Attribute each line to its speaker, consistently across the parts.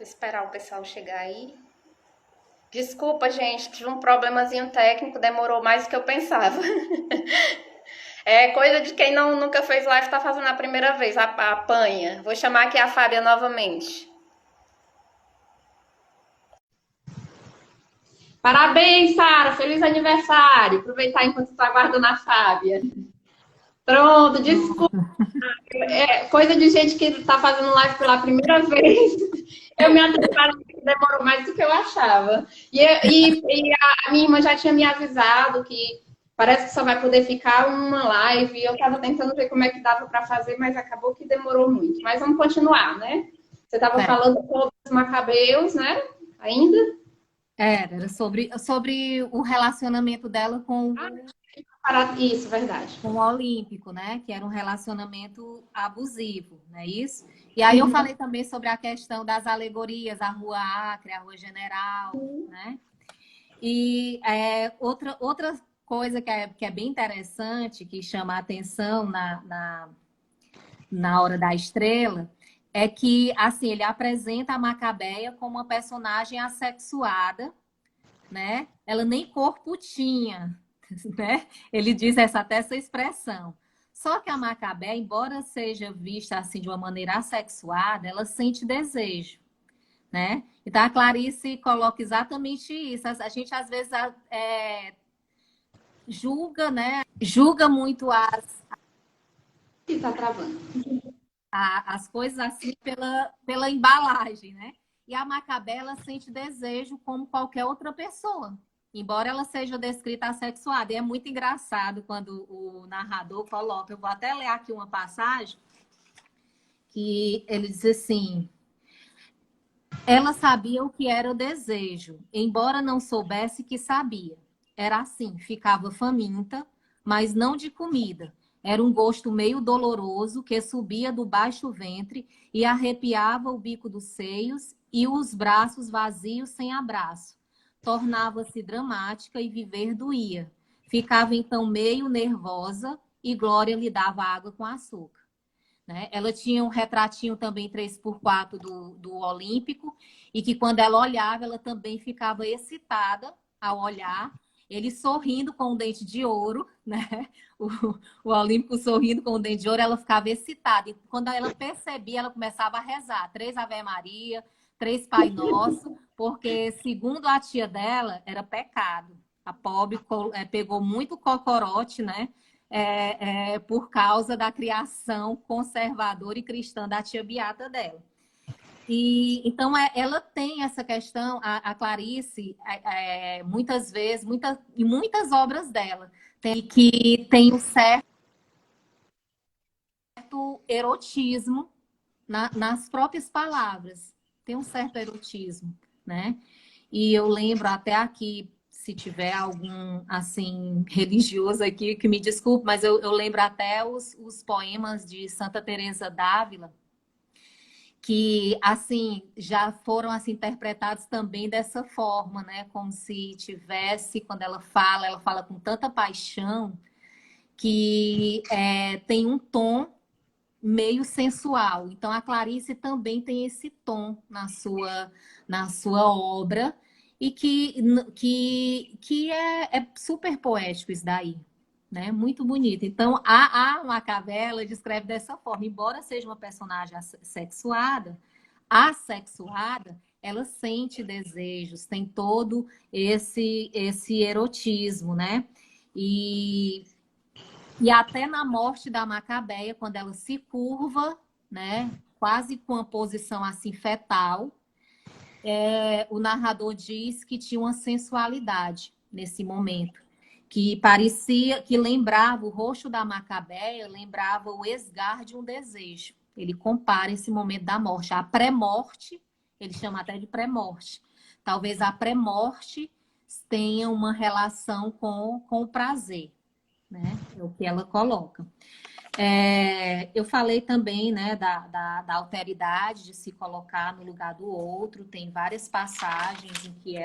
Speaker 1: esperar o pessoal chegar aí. Desculpa, gente, tive um problemazinho técnico, demorou mais do que eu pensava. É coisa de quem nunca fez live, tá fazendo a primeira vez, apanha. Vou chamar aqui a Fábia novamente. Parabéns, Sara! Feliz aniversário! Aproveitar enquanto está aguardando a Fábia. Pronto, desculpa. É coisa de gente que está fazendo live pela primeira vez. Eu me atrapalhei, demorou mais do que eu achava. E a minha irmã já tinha me avisado que parece que só vai poder ficar uma live. Eu estava tentando ver como é que dava para fazer, mas acabou que demorou muito. Mas vamos continuar, né? Você estava falando sobre os macabeus, né? Ainda?
Speaker 2: Era sobre o relacionamento dela
Speaker 1: Isso, verdade.
Speaker 2: com o Olímpico, né? Que era um relacionamento abusivo, não é isso? E aí eu falei também sobre a questão das alegorias, a Rua Acre, a Rua General, né? E outra coisa que é bem interessante, que chama a atenção na Hora da Estrela, é que assim ele apresenta a Macabeia como uma personagem assexuada, né? Ela nem corpo tinha, né? Ele diz até essa expressão. Só que a Macabé, embora seja vista assim de uma maneira assexuada, ela sente desejo, né? Então a Clarice coloca exatamente isso. A gente às vezes julga, né? Julga muito
Speaker 1: Que tá travando.
Speaker 2: as coisas assim pela embalagem, né? E a Macabé, ela sente desejo como qualquer outra pessoa, embora ela seja descrita assexuada. E é muito engraçado quando o narrador coloca, eu vou até ler aqui uma passagem, que ele diz assim: ela sabia o que era o desejo, embora não soubesse que sabia. Era assim, ficava faminta, mas não de comida. Era um gosto meio doloroso que subia do baixo ventre e arrepiava o bico dos seios e os braços vazios sem abraço. Tornava-se dramática e viver doía. Ficava então meio nervosa e Glória lhe dava água com açúcar. Né? Ela tinha um retratinho também 3x4 do Olímpico, e que quando ela olhava, ela também ficava excitada ao olhar, ele sorrindo com o dente de ouro, né? O Olímpico sorrindo com o dente de ouro, ela ficava excitada. E quando ela percebia, ela começava a rezar 3 Ave Maria, 3 Pai Nosso, porque, segundo a tia dela, era pecado. A pobre pegou muito cocorote, né? Por causa da criação conservadora e cristã da tia Beata dela. E então ela tem essa questão, a Clarice, muitas vezes, em muitas obras dela, tem um certo erotismo nas próprias palavras, tem um certo erotismo, né? E eu lembro até aqui, se tiver algum, assim, religioso aqui, que me desculpe, mas eu lembro até os poemas de Santa Teresa d'Ávila, que, assim, já foram assim, interpretados também dessa forma, né? Como se tivesse, quando ela fala com tanta paixão, que tem um tom meio sensual. Então, a Clarice também tem esse tom na sua obra, e que é super poético isso daí, né? Muito bonito. Então, a Macabela descreve dessa forma, embora seja uma personagem assexuada, ela sente desejos, tem todo esse erotismo, né? E até na morte da Macabeia, quando ela se curva, né, quase com uma posição assim fetal, o narrador diz que tinha uma sensualidade nesse momento, que parecia, que lembrava o rosto da Macabeia, lembrava o esgar de um desejo. Ele compara esse momento da morte, a pré-morte, ele chama até de pré-morte. Talvez a pré-morte tenha uma relação com o prazer, né? É o que ela coloca. Eu falei também, né, da alteridade, de se colocar no lugar do outro. Tem várias passagens em que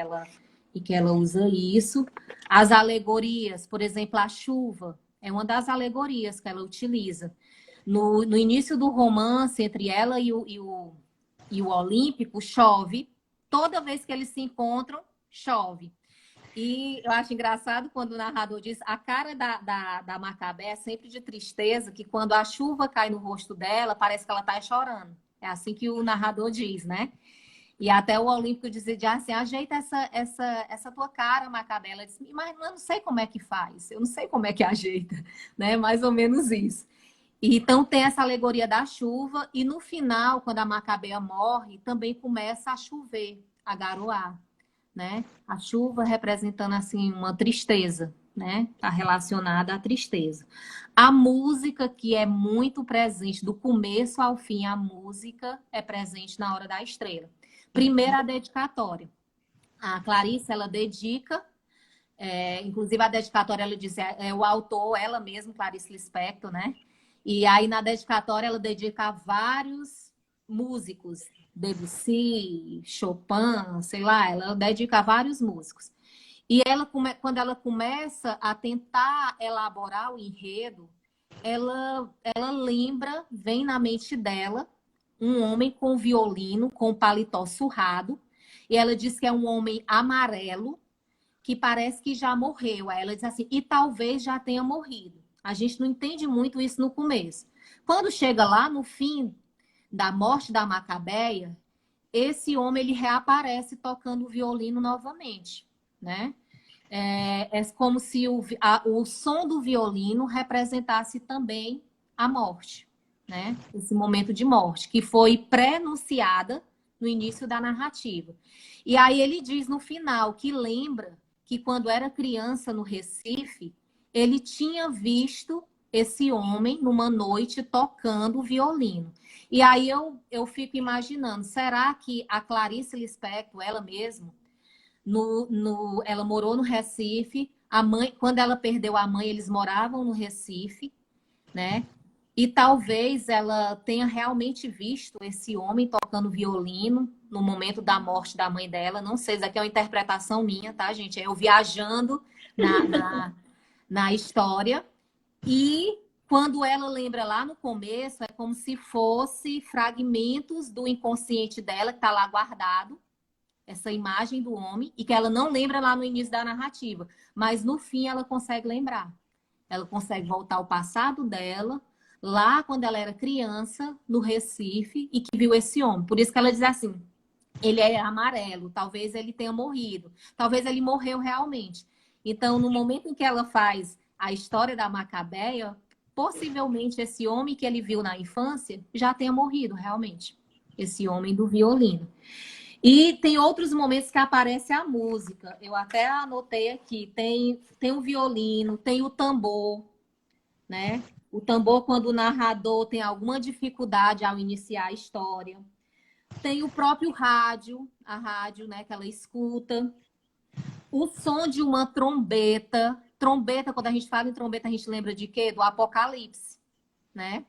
Speaker 2: ela usa isso. As alegorias, por exemplo, a chuva é uma das alegorias que ela utiliza. No início do romance entre ela e e o Olímpico, chove. Toda vez que eles se encontram, chove. E eu acho engraçado quando o narrador diz a cara da Macabé é sempre de tristeza, que quando a chuva cai no rosto dela, parece que ela está chorando. É assim que o narrador diz, né? E até o Olímpico dizia assim, ajeita essa tua cara, Macabé. Ela disse, mas eu não sei como é que faz, eu não sei como é que ajeita, né? Mais ou menos isso. Então tem essa alegoria da chuva, e no final, quando a Macabeia morre, também começa a chover, a garoar, né? A chuva representando assim uma tristeza, né? Está relacionada à tristeza. A música, que é muito presente do começo ao fim, a música é presente na hora da estrela. Primeiro, a dedicatória. A Clarice, ela dedica, inclusive a dedicatória, ela diz, o autor, ela mesma, Clarice Lispector, né? E aí, na dedicatória, ela dedica a vários músicos, Debussy, Chopin, sei lá, ela dedica a vários músicos. E ela, quando ela começa a tentar elaborar o enredo, ela lembra, vem na mente dela, um homem com violino, com paletó surrado, e ela diz que é um homem amarelo, que parece que já morreu. Aí ela diz assim, e talvez já tenha morrido. A gente não entende muito isso no começo. Quando chega lá no fim da morte da Macabeia, esse homem ele reaparece tocando o violino novamente, né? É como se o som do violino representasse também a morte, né? Esse momento de morte, que foi pré-anunciada no início da narrativa. E aí ele diz no final que lembra que quando era criança no Recife, ele tinha visto esse homem numa noite tocando violino. E aí eu fico imaginando, será que a Clarice Lispector, ela mesma, ela morou no Recife, a mãe, quando ela perdeu a mãe, eles moravam no Recife, né? E talvez ela tenha realmente visto esse homem tocando violino no momento da morte da mãe dela. Não sei, isso aqui é uma interpretação minha, tá, gente? É eu viajando na história. E quando ela lembra lá no começo, é como se fosse fragmentos do inconsciente dela que está lá guardado, essa imagem do homem, e que ela não lembra lá no início da narrativa. Mas no fim ela consegue lembrar. Ela consegue voltar ao passado dela, lá quando ela era criança, no Recife, e que viu esse homem. Por isso que ela diz assim, ele é amarelo, talvez ele tenha morrido, talvez ele morreu realmente. Então, no momento em que ela faz a história da Macabeia, possivelmente esse homem que ele viu na infância já tenha morrido realmente, esse homem do violino. E tem outros momentos que aparece a música. Eu até anotei aqui. Tem o violino, tem o tambor, né? O tambor, quando o narrador tem alguma dificuldade ao iniciar a história. Tem o próprio rádio, a rádio, né, que ela escuta. O som de uma trombeta. Trombeta, quando a gente fala em trombeta, a gente lembra de quê? Do Apocalipse, né?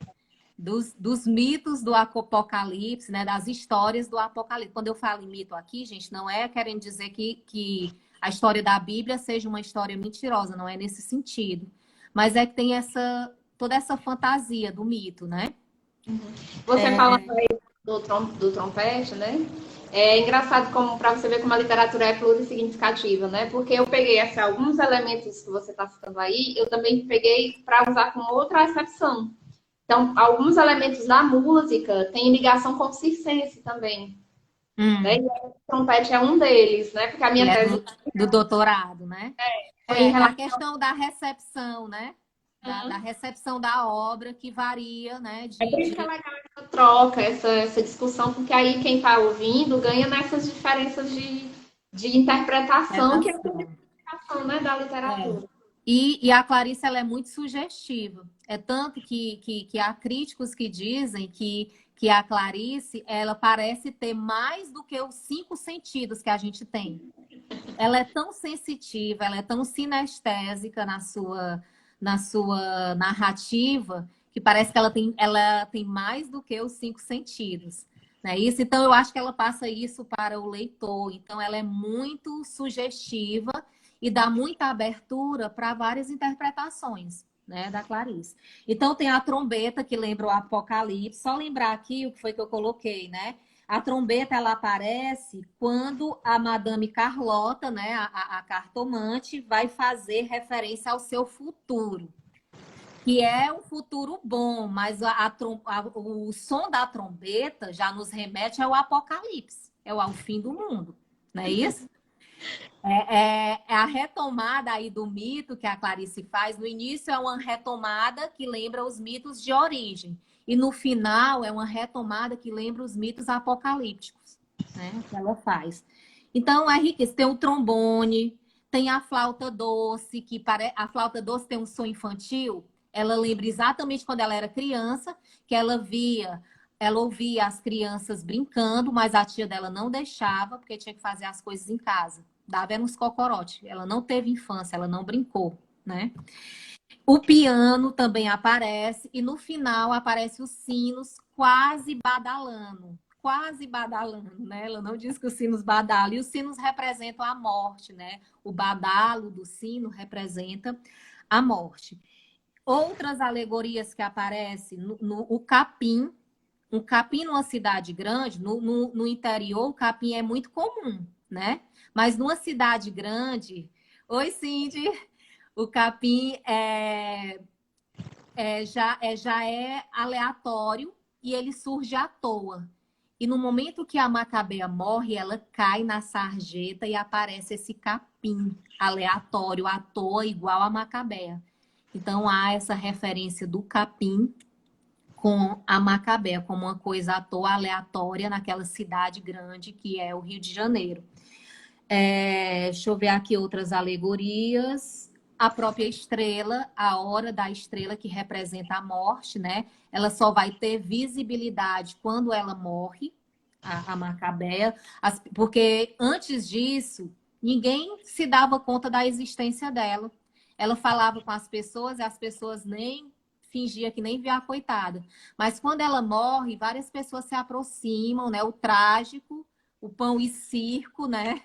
Speaker 2: Dos mitos do Apocalipse, né? Das histórias do Apocalipse. Quando eu falo em mito aqui, gente, não é querendo dizer que a história da Bíblia seja uma história mentirosa, não é nesse sentido. Mas é que tem toda essa fantasia do mito, né?
Speaker 1: Você falando aí do trompete, né? É engraçado como para você ver como a literatura é plurissignificativa, né? Porque eu peguei assim, alguns elementos que você está citando aí, eu também peguei para usar com outra acepção. Então, alguns elementos da música têm ligação com o circense também. Né? E o trompete é um deles, né? Porque a minha tese
Speaker 2: do doutorado, né?
Speaker 1: foi em relação
Speaker 2: a questão da recepção, né? Da recepção da obra, que varia, né?
Speaker 1: É por isso que é legal essa troca, essa discussão, porque aí quem está ouvindo ganha nessas diferenças de interpretação, que é a interpretação, né, da literatura.
Speaker 2: E a Clarice, ela é muito sugestiva. É tanto que há críticos que dizem que a Clarice, ela parece ter mais do que os 5 sentidos que a gente tem. Ela é tão sensitiva, ela é tão sinestésica na sua narrativa, que parece que ela tem mais do que os 5 sentidos. Né? Então, eu acho que ela passa isso para o leitor. Então, ela é muito sugestiva e dá muita abertura para várias interpretações, né, da Clarice. Então, tem a trombeta, que lembra o Apocalipse. Só lembrar aqui o que foi que eu coloquei, né? A trombeta, ela aparece quando a Madame Carlota, né, a cartomante, vai fazer referência ao seu futuro, que é um futuro bom, mas o som da trombeta já nos remete ao apocalipse, ao fim do mundo, não é isso? É a retomada aí do mito que a Clarice faz. No início é uma retomada que lembra os mitos de origem. E no final é uma retomada que lembra os mitos apocalípticos, né? Que ela faz. Então, é riquíssimo. Tem o trombone, tem a flauta doce, a flauta doce tem um som infantil. Ela lembra exatamente quando ela era criança, que ela ouvia as crianças brincando, mas a tia dela não deixava, porque tinha que fazer as coisas em casa. Dava uns cocorote. Ela não teve infância, ela não brincou, né? O piano também aparece e no final aparece os sinos quase badalando, né? Ela não diz que os sinos badalam. E os sinos representam a morte, né? O badalo do sino representa a morte. Outras alegorias que aparecem o capim. Um capim numa cidade grande, no interior, o capim é muito comum, né? Mas numa cidade grande... Oi, Cindy! O capim já é aleatório e ele surge à toa. E no momento que a Macabeia morre, ela cai na sarjeta e aparece esse capim aleatório, à toa, igual a Macabeia. Então há essa referência do capim com a Macabeia, como uma coisa à toa, aleatória, naquela cidade grande que é o Rio de Janeiro. Deixa eu ver aqui outras alegorias. A própria estrela, a hora da estrela que representa a morte, né? Ela só vai ter visibilidade quando ela morre, a Macabeia, porque antes disso, ninguém se dava conta da existência dela. Ela falava com as pessoas e as pessoas nem fingia que nem via a coitada. Mas quando ela morre, várias pessoas se aproximam, né? O trágico, o pão e circo, né?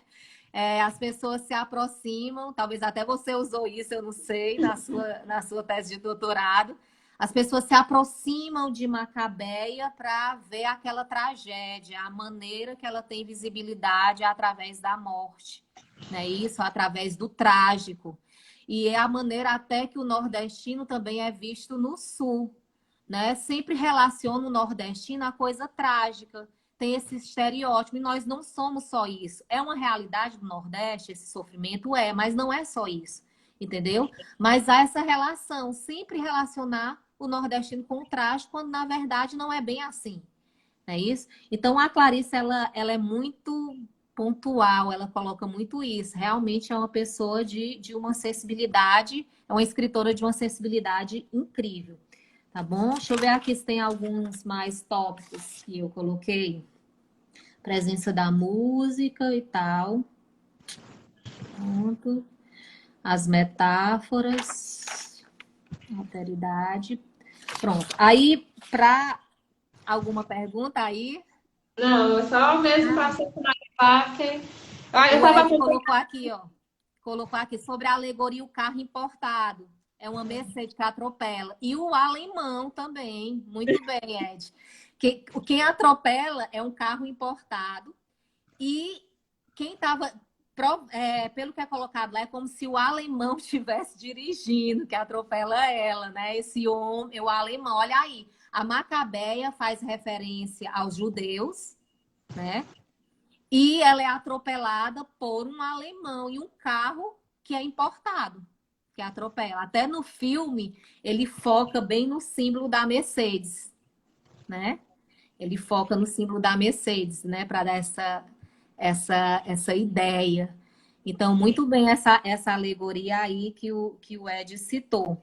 Speaker 2: As pessoas se aproximam, talvez até você usou isso, eu não sei, na sua tese de doutorado. As pessoas se aproximam de Macabeia para ver aquela tragédia, a maneira que ela tem visibilidade através da morte, né? Isso, através do trágico. E é a maneira até que o nordestino também é visto no sul, né? Sempre relaciona o nordestino a coisa trágica, tem esse estereótipo, e nós não somos só isso. É uma realidade do Nordeste, esse sofrimento mas não é só isso, entendeu? Mas há essa relação, sempre relacionar o nordestino com o trágico, quando na verdade não é bem assim, não é isso? Então a Clarice, ela é muito pontual, ela coloca muito isso. Realmente é uma pessoa de uma sensibilidade, é uma escritora de uma sensibilidade incrível. Tá bom? Deixa eu ver aqui se tem alguns mais tópicos que eu coloquei. Presença da música e tal. Pronto. As metáforas. Alteridade. Pronto. Aí, para alguma pergunta aí?
Speaker 1: Não, só mesmo para você finalizar. Eu
Speaker 2: O
Speaker 1: estava
Speaker 2: Ed colocou aqui, ó. Colocou aqui sobre a alegoria o carro importado. É uma Mercedes que atropela. E o alemão também. Muito bem, Ed. Quem atropela é um carro importado. E quem estava... pelo que é colocado lá, é como se o alemão estivesse dirigindo, que atropela ela, né? Esse homem, o alemão. Olha aí, a Macabeia faz referência aos judeus, né? E ela é atropelada por um alemão e um carro que é importado, que atropela. Até no filme, ele foca bem no símbolo da Mercedes, né? Ele foca no símbolo da Mercedes, né? Para dar essa ideia. Então, muito bem essa alegoria aí que o Ed citou,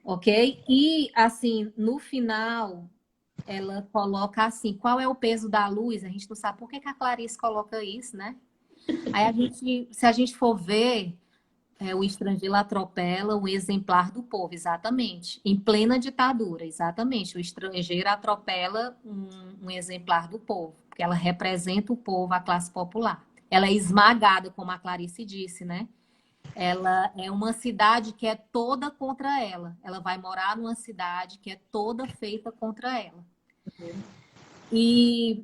Speaker 2: ok? E, assim, no final, ela coloca assim, qual é o peso da luz? A gente não sabe por que a Clarice coloca isso, né? Aí se a gente for ver, o estrangeiro atropela um exemplar do povo, exatamente. Em plena ditadura, exatamente. O estrangeiro atropela um exemplar do povo, porque ela representa o povo, a classe popular. Ela é esmagada, como a Clarice disse, né? Ela é uma cidade que é toda contra ela. Ela vai morar numa cidade que é toda feita contra ela. E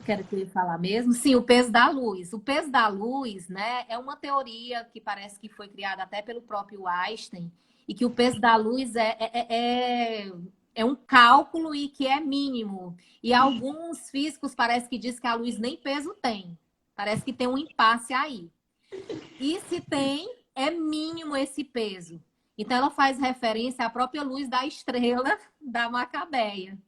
Speaker 2: Que era o que eu ia falar mesmo? Sim, o peso da luz. O peso da luz, né, é uma teoria que parece que foi criada até pelo próprio Einstein, e que o peso da luz é um cálculo e que é mínimo. E alguns físicos parece que diz que a luz nem peso tem. Parece que tem um impasse aí. E se tem, é mínimo esse peso. Então ela faz referência à própria luz da estrela da Macabeia.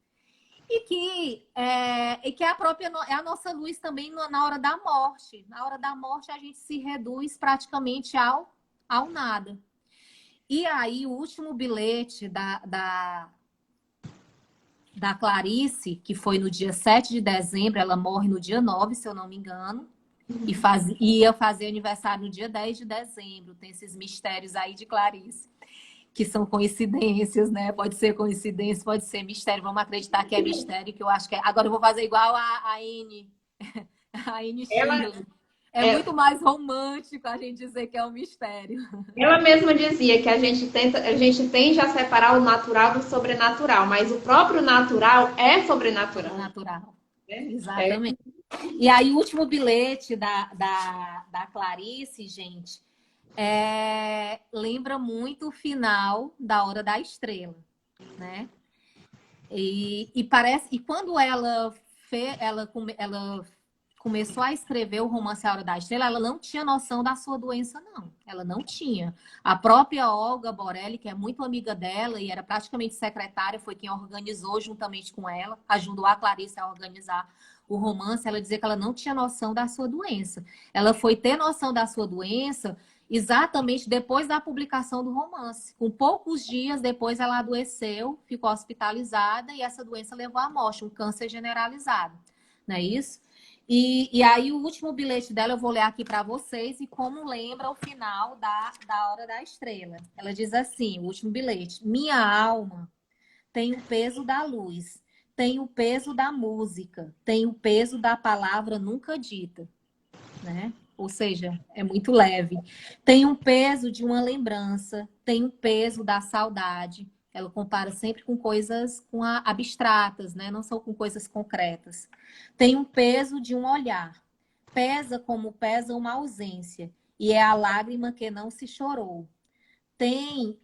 Speaker 2: E que é a nossa luz também na hora da morte. Na hora da morte, a gente se reduz praticamente ao nada. E aí, o último bilhete da Clarice, que foi no dia 7 de dezembro, ela morre no dia 9, se eu não me engano, e ia fazer aniversário no dia 10 de dezembro. Tem esses mistérios aí de Clarice, que são coincidências, né? Pode ser coincidência, pode ser mistério. Vamos acreditar que é mistério, que eu acho que é. Agora eu vou fazer igual a Anne, a Anne Shirley. É muito mais romântico a gente dizer que é um mistério.
Speaker 1: Ela mesma dizia que a gente tende a separar o natural do sobrenatural, mas o próprio natural é sobrenatural.
Speaker 2: Natural.
Speaker 1: Né?
Speaker 2: Exatamente. E aí, o último bilhete da Clarice, gente, lembra muito o final da Hora da Estrela, né? E parece, e quando ela começou a escrever o romance A Hora da Estrela, ela não tinha noção da sua doença, não. Ela não tinha. A própria Olga Borelli, que é muito amiga dela e era praticamente secretária, foi quem organizou juntamente com ela, ajudou a Clarice a organizar o romance. Ela dizia que ela não tinha noção da sua doença. Ela foi ter noção da sua doença exatamente depois da publicação do romance. Com poucos dias depois ela adoeceu, ficou hospitalizada e essa doença levou à morte, um câncer generalizado. Não é isso? E aí, o último bilhete dela, eu vou ler aqui para vocês, e como lembra o final da Hora da Estrela. Ela diz assim, o último bilhete: minha alma tem o peso da luz, tem o peso da música, tem o peso da palavra nunca dita, né? Ou seja, é muito leve. Tem um peso de uma lembrança, tem um peso da saudade. Ela compara sempre com coisas abstratas, né? Não são com coisas concretas. Tem um peso de um olhar. Pesa como pesa uma ausência. E é a lágrima que não se chorou. Tem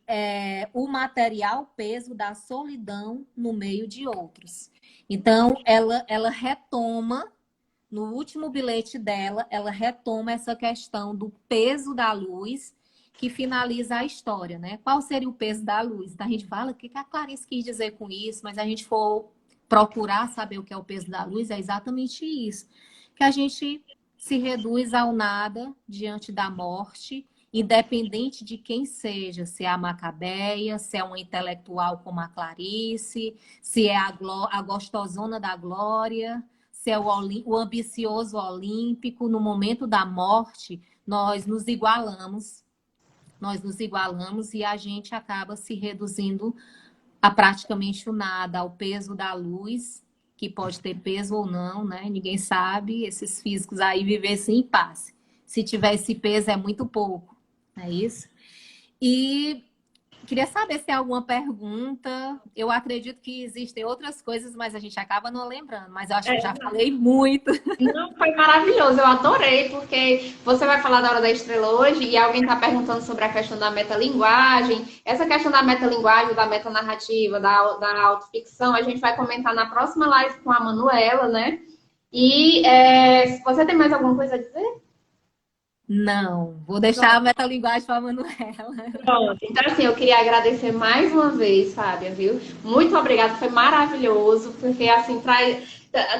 Speaker 2: o material peso da solidão no meio de outros. Então, ela retoma, no último bilhete dela, ela retoma essa questão do peso da luz que finaliza a história, né? Qual seria o peso da luz? Então, a gente fala, o que a Clarice quis dizer com isso? Mas a gente for procurar saber o que é o peso da luz, é exatamente isso. Que a gente se reduz ao nada diante da morte, independente de quem seja, se é a Macabeia, se é uma intelectual como a Clarice, se é a gostosona da glória, se é o ambicioso olímpico. No momento da morte, nós nos igualamos e a gente acaba se reduzindo a praticamente o nada, ao peso da luz, que pode ter peso ou não, né? Ninguém sabe. Esses físicos aí vivessem em paz. Se tiver esse peso, é muito pouco, não é isso? E queria saber se tem alguma pergunta. Eu acredito que existem outras coisas, mas a gente acaba não lembrando. Mas eu acho que eu já falei muito.
Speaker 1: Não, foi maravilhoso, eu adorei, porque você vai falar da Hora da Estrela hoje e alguém está perguntando sobre a questão da metalinguagem. Essa questão da metalinguagem, da metanarrativa, da autoficção, a gente vai comentar na próxima live com a Manuela, né? E se você tem mais alguma coisa a dizer?
Speaker 2: Não, vou deixar a metalinguagem para a Manuela.
Speaker 1: Pronto. Então, assim, eu queria agradecer mais uma vez, Fábia, viu? Muito obrigada, foi maravilhoso, porque, assim,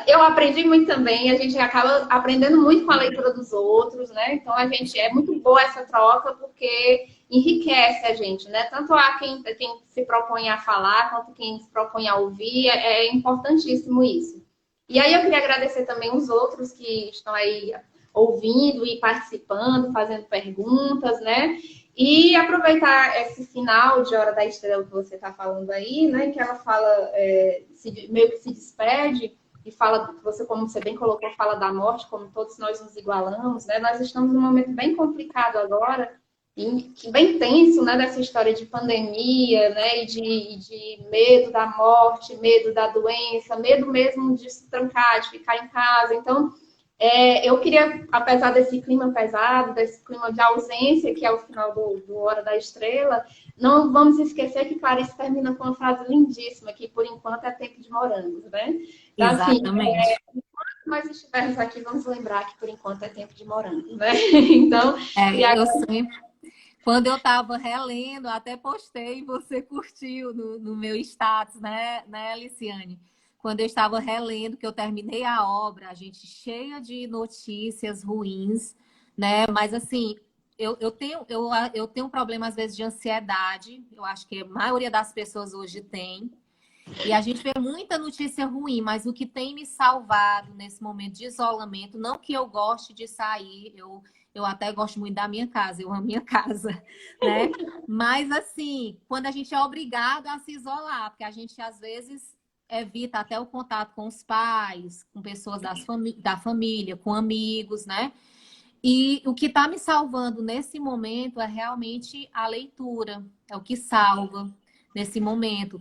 Speaker 1: eu aprendi muito também, a gente acaba aprendendo muito com a leitura dos outros, né? Então, é muito boa essa troca, porque enriquece a gente, né? Tanto a quem se propõe a falar, quanto quem se propõe a ouvir, é importantíssimo isso. E aí, eu queria agradecer também os outros que estão aí ouvindo e participando, fazendo perguntas, né? E aproveitar esse final de Hora da Estrela que você está falando aí, né? Que ela fala, meio que se despede e fala, como você bem colocou, fala da morte, como todos nós nos igualamos, né? Nós estamos num momento bem complicado agora bem tenso, né, dessa história de pandemia, né, e de medo da morte, medo da doença, medo mesmo de se trancar, de ficar em casa. Então, eu queria, apesar desse clima pesado, desse clima de ausência, que é o final do Hora da Estrela, não vamos esquecer que Clarice termina com uma frase lindíssima, que por enquanto é tempo de morangos, né? Então, assim,
Speaker 2: Exatamente.
Speaker 1: enquanto nós estivermos aqui, vamos lembrar que por enquanto é tempo de morangos, né? Então, e
Speaker 2: Eu sempre, quando eu estava relendo, até postei, você curtiu no meu status, né, Aliciane? Quando eu estava relendo, que eu terminei a obra, a gente cheia de notícias ruins, né? Mas assim, eu tenho um problema, às vezes, de ansiedade. Eu acho que a maioria das pessoas hoje tem. E a gente vê muita notícia ruim, mas o que tem me salvado nesse momento de isolamento, não que eu goste de sair, eu até gosto muito da minha casa, eu amo minha casa, né? Mas assim, quando a gente é obrigado a se isolar, porque a gente às vezes evita até o contato com os pais, com pessoas da família, com amigos, né? E o que está me salvando nesse momento é realmente a leitura, é o que salva nesse momento.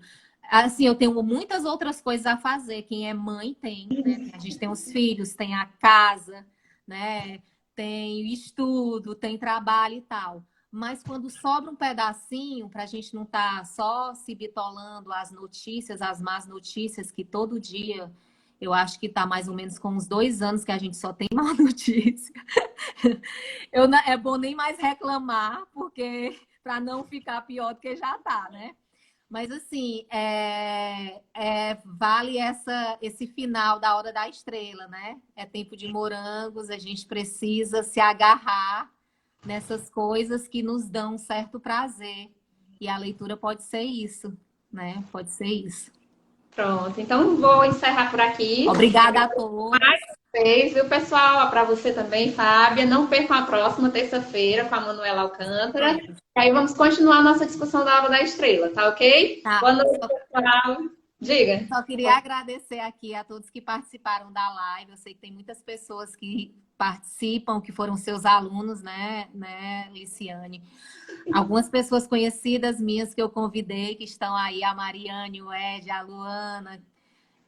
Speaker 2: Assim, eu tenho muitas outras coisas a fazer. Quem é mãe tem, né? A gente tem os filhos, tem a casa, né? Tem estudo, tem trabalho e tal. Mas quando sobra um pedacinho, para a gente não estar só se bitolando as notícias, as más notícias, que todo dia, eu acho que está mais ou menos com uns 2 anos que a gente só tem má notícia. É bom nem mais reclamar, porque para não ficar pior do que já está, né? Mas assim, vale esse final da Hora da Estrela, né? É tempo de morangos, a gente precisa se agarrar nessas coisas que nos dão um certo prazer. E a leitura pode ser isso, né? Pode ser isso.
Speaker 1: pronto. Então, vou encerrar por aqui.
Speaker 2: Obrigada a todos.
Speaker 1: Fez, viu, pessoal? Para você também, Fábia. Não percam a próxima terça-feira com a Manuela Alcântara. E aí vamos continuar a nossa discussão da Hora da Estrela, tá ok?
Speaker 2: Tá.
Speaker 1: Boa noite, pessoal. Diga.
Speaker 2: Só queria agradecer aqui a todos que participaram da live. Eu sei que tem muitas pessoas que participam, que foram seus alunos, né, Liciane? Algumas pessoas conhecidas minhas que eu convidei, que estão aí, a Mariane, o Ed, a Luana,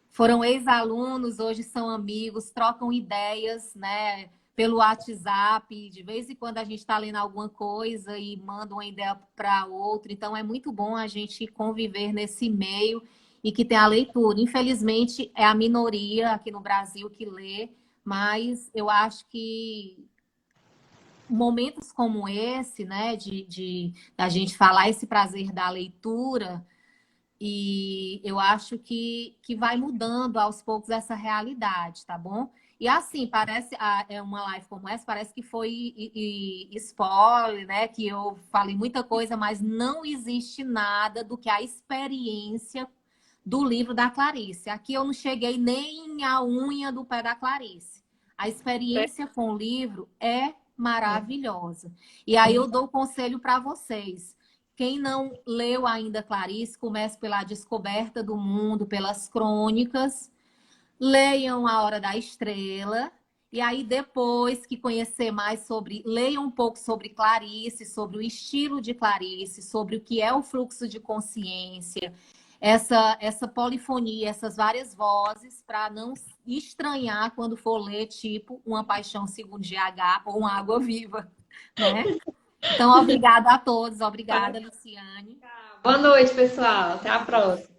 Speaker 2: foram ex-alunos, hoje são amigos, trocam ideias, né, pelo WhatsApp. De vez em quando a gente está lendo alguma coisa e manda uma ideia para outra. Então, é muito bom a gente conviver nesse meio e que tem a leitura. Infelizmente, é a minoria aqui no Brasil que lê, mas eu acho que momentos como esse, né, de a gente falar esse prazer da leitura, e eu acho que vai mudando aos poucos essa realidade, tá bom? E assim, parece uma live como essa, parece que foi spoiler, né? Que eu falei muita coisa, mas não existe nada do que a experiência do livro da Clarice. Aqui eu não cheguei nem à unha do pé da Clarice. A experiência com o livro é maravilhosa. E aí eu dou conselho para vocês. Quem não leu ainda Clarice, comece pela Descoberta do Mundo, pelas crônicas. Leiam A Hora da Estrela. E aí, depois que conhecer mais sobre... Leiam um pouco sobre Clarice, sobre o estilo de Clarice, sobre o que é o fluxo de consciência, essa polifonia, essas várias vozes, para não estranhar quando for ler, tipo, Uma Paixão Segundo GH ou Uma Água Viva, né? Então, obrigada a todos. Obrigada, Luciane.
Speaker 1: Boa noite, pessoal. Até a próxima.